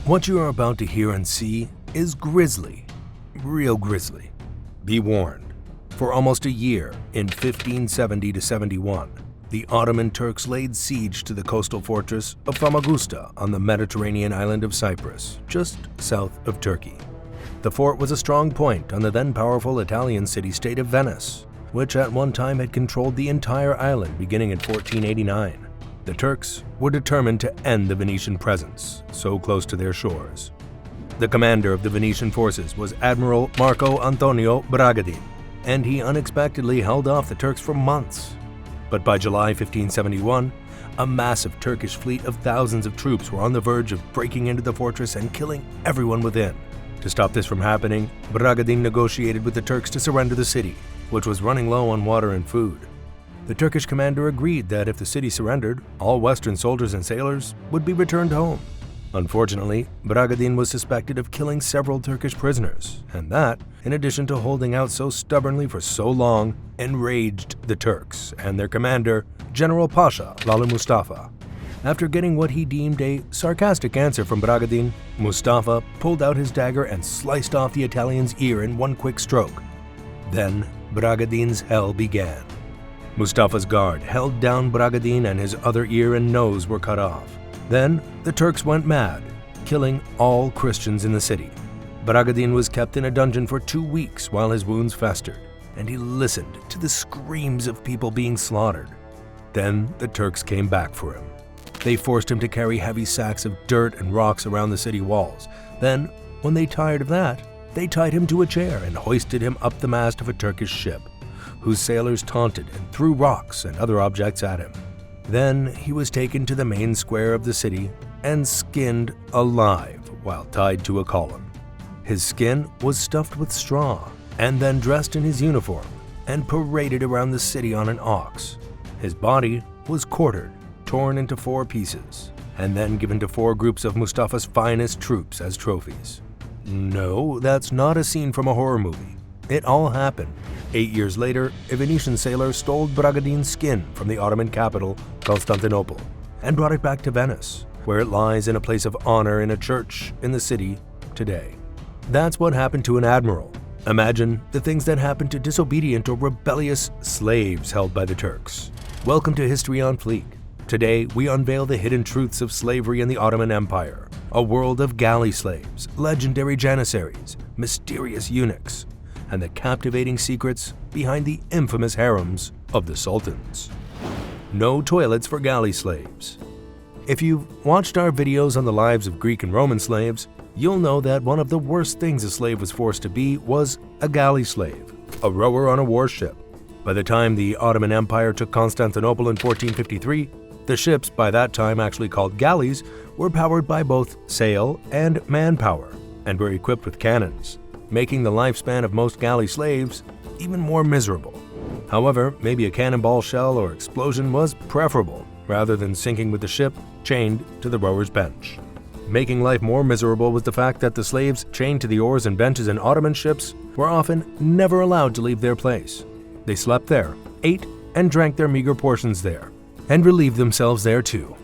What you are about to hear and see is grisly, real grisly. Be warned, for almost a year in 1570 to 71, the Ottoman Turks laid siege to the coastal fortress of Famagusta on the Mediterranean island of Cyprus, just south of Turkey. The fort was a strong point on the then powerful Italian city-state of Venice, which at one time had controlled the entire island beginning in 1489. The Turks were determined to end the Venetian presence so close to their shores. The commander of the Venetian forces was Admiral Marco Antonio Bragadin, and he unexpectedly held off the Turks for months. But by July 1571, a massive Turkish fleet of thousands of troops were on the verge of breaking into the fortress and killing everyone within. To stop this from happening, Bragadin negotiated with the Turks to surrender the city, which was running low on water and food. The Turkish commander agreed that if the city surrendered, all Western soldiers and sailors would be returned home. Unfortunately, Bragadin was suspected of killing several Turkish prisoners, and that, in addition to holding out so stubbornly for so long, enraged the Turks and their commander, General Pasha Lala Mustafa. After getting what he deemed a sarcastic answer from Bragadin, Mustafa pulled out his dagger and sliced off the Italian's ear in one quick stroke. Then, Bragadin's hell began. Mustafa's guard held down Bragadin and his other ear and nose were cut off. Then, the Turks went mad, killing all Christians in the city. Bragadin was kept in a dungeon for 2 weeks while his wounds festered, and he listened to the screams of people being slaughtered. Then, the Turks came back for him. They forced him to carry heavy sacks of dirt and rocks around the city walls. Then, when they tired of that, they tied him to a chair and hoisted him up the mast of a Turkish ship, whose sailors taunted and threw rocks and other objects at him. Then he was taken to the main square of the city and skinned alive while tied to a column. His skin was stuffed with straw and then dressed in his uniform and paraded around the city on an ox. His body was quartered, torn into 4 pieces, and then given to 4 groups of Mustafa's finest troops as trophies. No, that's not a scene from a horror movie. It all happened. 8 years later, a Venetian sailor stole Bragadin's skin from the Ottoman capital, Constantinople, and brought it back to Venice, where it lies in a place of honor in a church in the city today. That's what happened to an admiral. Imagine the things that happened to disobedient or rebellious slaves held by the Turks. Welcome to History on Fleek. Today, we unveil the hidden truths of slavery in the Ottoman Empire, a world of galley slaves, legendary janissaries, mysterious eunuchs, and the captivating secrets behind the infamous harems of the sultans. No toilets for galley slaves. If you've watched our videos on the lives of Greek and Roman slaves, you'll know that one of the worst things a slave was forced to be was a galley slave, a rower on a warship. By the time the Ottoman Empire took Constantinople in 1453, the ships, by that time actually called galleys, were powered by both sail and manpower and were equipped with cannons, making the lifespan of most galley slaves even more miserable. However, maybe a cannonball shell or explosion was preferable rather than sinking with the ship chained to the rower's bench. Making life more miserable was the fact that the slaves chained to the oars and benches in Ottoman ships were often never allowed to leave their place. They slept there, ate and drank their meager portions there, and relieved themselves there too.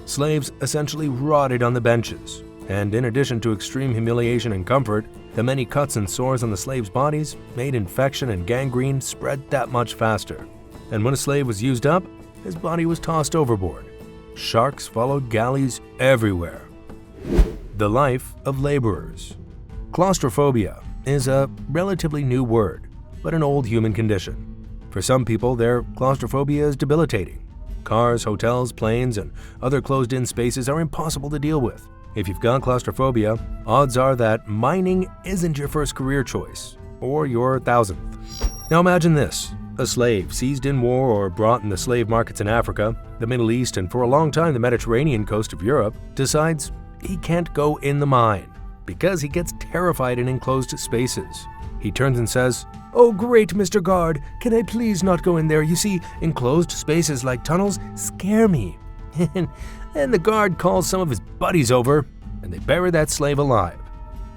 Slaves essentially rotted on the benches, and in addition to extreme humiliation and comfort, the many cuts and sores on the slaves' bodies made infection and gangrene spread that much faster. And when a slave was used up, his body was tossed overboard. Sharks followed galleys everywhere. The life of laborers. Claustrophobia is a relatively new word, but an old human condition. For some people, their claustrophobia is debilitating. Cars, hotels, planes, and other closed-in spaces are impossible to deal with. If you've got claustrophobia, odds are that mining isn't your first career choice, or your 1000th. Now imagine this. A slave seized in war or brought in the slave markets in Africa, the Middle East, and for a long time the Mediterranean coast of Europe, decides he can't go in the mine because he gets terrified in enclosed spaces. He turns and says, "Oh great, Mr. Guard, can I please not go in there? You see, enclosed spaces like tunnels scare me." And the guard calls some of his buddies over, and they bury that slave alive.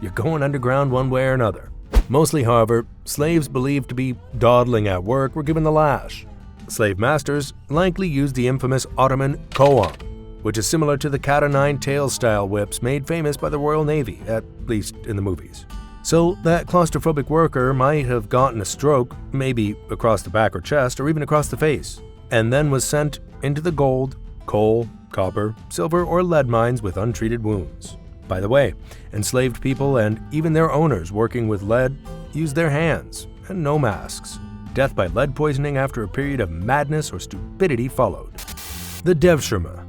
You're going underground one way or another. Mostly, however, slaves believed to be dawdling at work were given the lash. Slave masters likely used the infamous Ottoman koan, which is similar to the cat-o'-nine-tails style whips made famous by the Royal Navy, at least in the movies. So that claustrophobic worker might have gotten a stroke, maybe across the back or chest, or even across the face, and then was sent into the gold, coal, copper, silver, or lead mines with untreated wounds. By the way, enslaved people and even their owners working with lead used their hands and no masks. Death by lead poisoning after a period of madness or stupidity followed. The Devshirme.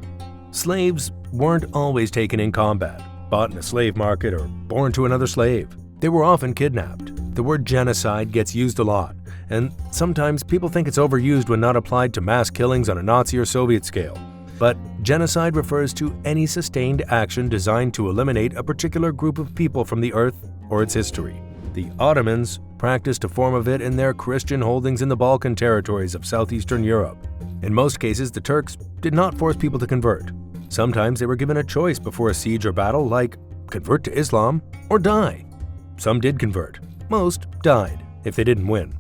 Slaves weren't always taken in combat, bought in a slave market, or born to another slave. They were often kidnapped. The word genocide gets used a lot, and sometimes people think it's overused when not applied to mass killings on a Nazi or Soviet scale. But genocide refers to any sustained action designed to eliminate a particular group of people from the earth or its history. The Ottomans practiced a form of it in their Christian holdings in the Balkan territories of southeastern Europe. In most cases, the Turks did not force people to convert. Sometimes they were given a choice before a siege or battle, like convert to Islam or die. Some did convert. Most died if they didn't win.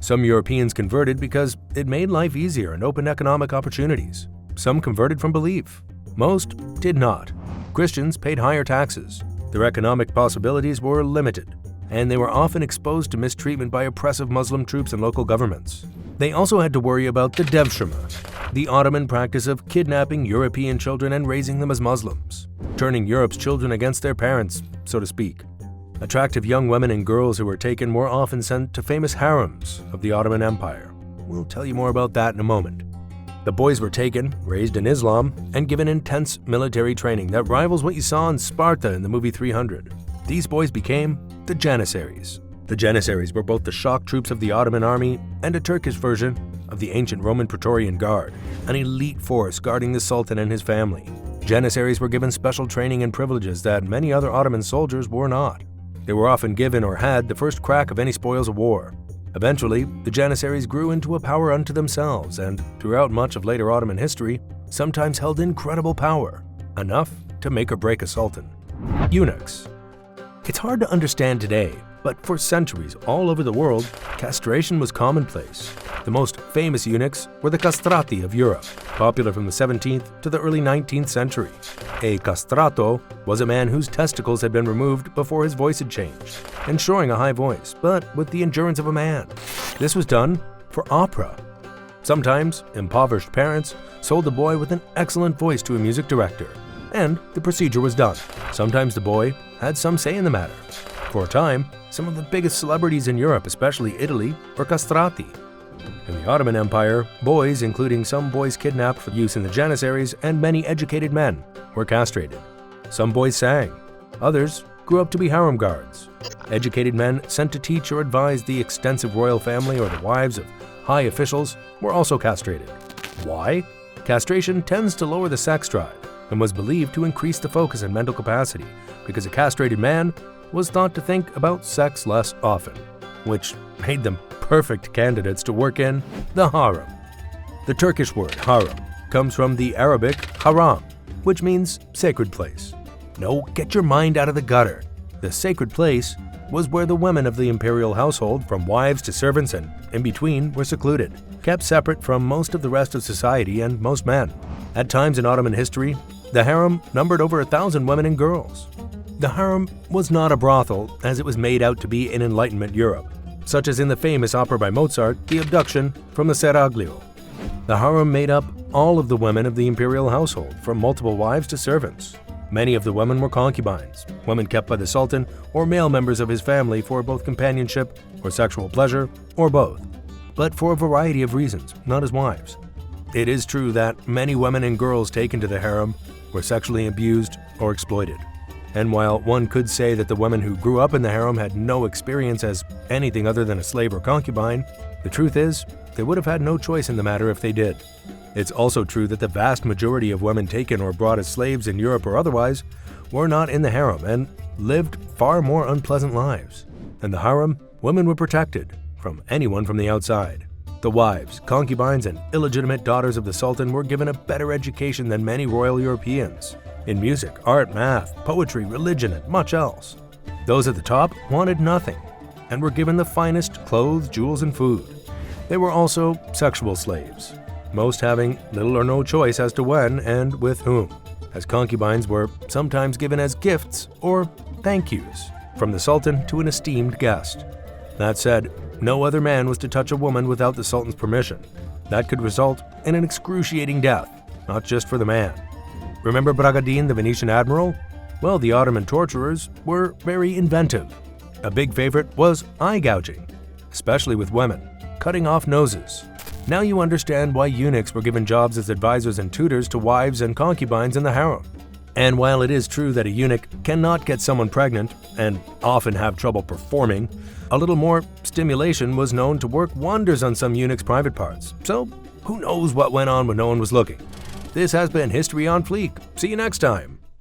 Some Europeans converted because it made life easier and opened economic opportunities. Some converted from belief. Most did not. Christians paid higher taxes. Their economic possibilities were limited, and they were often exposed to mistreatment by oppressive Muslim troops and local governments. They also had to worry about the Devshirme, the Ottoman practice of kidnapping European children and raising them as Muslims, turning Europe's children against their parents, so to speak. Attractive young women and girls who were taken were often sent to famous harems of the Ottoman Empire. We'll tell you more about that in a moment. The boys were taken, raised in Islam, and given intense military training that rivals what you saw in Sparta in the movie 300. These boys became the Janissaries. The Janissaries were both the shock troops of the Ottoman army and a Turkish version of the ancient Roman Praetorian Guard, an elite force guarding the Sultan and his family. Janissaries were given special training and privileges that many other Ottoman soldiers were not. They were often given or had the first crack of any spoils of war. Eventually, the Janissaries grew into a power unto themselves and, throughout much of later Ottoman history, sometimes held incredible power, enough to make or break a sultan. Eunuchs. It's hard to understand today, but for centuries all over the world, castration was commonplace. The most famous eunuchs were the castrati of Europe, popular from the 17th to the early 19th century. A castrato was a man whose testicles had been removed before his voice had changed, ensuring a high voice, but with the endurance of a man. This was done for opera. Sometimes, impoverished parents sold the boy with an excellent voice to a music director, and the procedure was done. Sometimes the boy had some say in the matter. For a time, some of the biggest celebrities in Europe, especially Italy, were castrati. In the Ottoman Empire, boys, including some boys kidnapped for use in the Janissaries, and many educated men, were castrated. Some boys sang. Others grew up to be harem guards. Educated men sent to teach or advise the extensive royal family or the wives of high officials were also castrated. Why? Castration tends to lower the sex drive and was believed to increase the focus and mental capacity because a castrated man was thought to think about sex less often, which made them perfect candidates to work in the harem. The Turkish word harem comes from the Arabic haram, which means sacred place. No, get your mind out of the gutter. The sacred place was where the women of the imperial household, from wives to servants and in between, were secluded, kept separate from most of the rest of society and most men. At times in Ottoman history, the harem numbered over 1,000 women and girls. The harem was not a brothel, as it was made out to be in Enlightenment Europe, such as in the famous opera by Mozart, The Abduction from the Seraglio. The harem made up all of the women of the imperial household, from multiple wives to servants. Many of the women were concubines, women kept by the Sultan or male members of his family for both companionship or sexual pleasure, or both, but for a variety of reasons, not as wives. It is true that many women and girls taken to the harem were sexually abused or exploited. And while one could say that the women who grew up in the harem had no experience as anything other than a slave or concubine, the truth is, they would have had no choice in the matter if they did. It's also true that the vast majority of women taken or brought as slaves in Europe or otherwise were not in the harem and lived far more unpleasant lives. In the harem, women were protected from anyone from the outside. The wives, concubines, and illegitimate daughters of the Sultan were given a better education than many royal Europeans, in music, art, math, poetry, religion, and much else. Those at the top wanted nothing and were given the finest clothes, jewels, and food. They were also sexual slaves. most having little or no choice as to when and with whom, as concubines were sometimes given as gifts or thank yous from the Sultan to an esteemed guest. That said, no other man was to touch a woman without the Sultan's permission. That could result in an excruciating death, not just for the man. Remember Bragadin, the Venetian admiral? Well, the Ottoman torturers were very inventive. A big favorite was eye gouging, especially with women, cutting off noses. Now you understand why eunuchs were given jobs as advisors and tutors to wives and concubines in the harem. And while it is true that a eunuch cannot get someone pregnant and often have trouble performing, a little more stimulation was known to work wonders on some eunuchs' private parts. So who knows what went on when no one was looking? This has been History on Fleek. See you next time.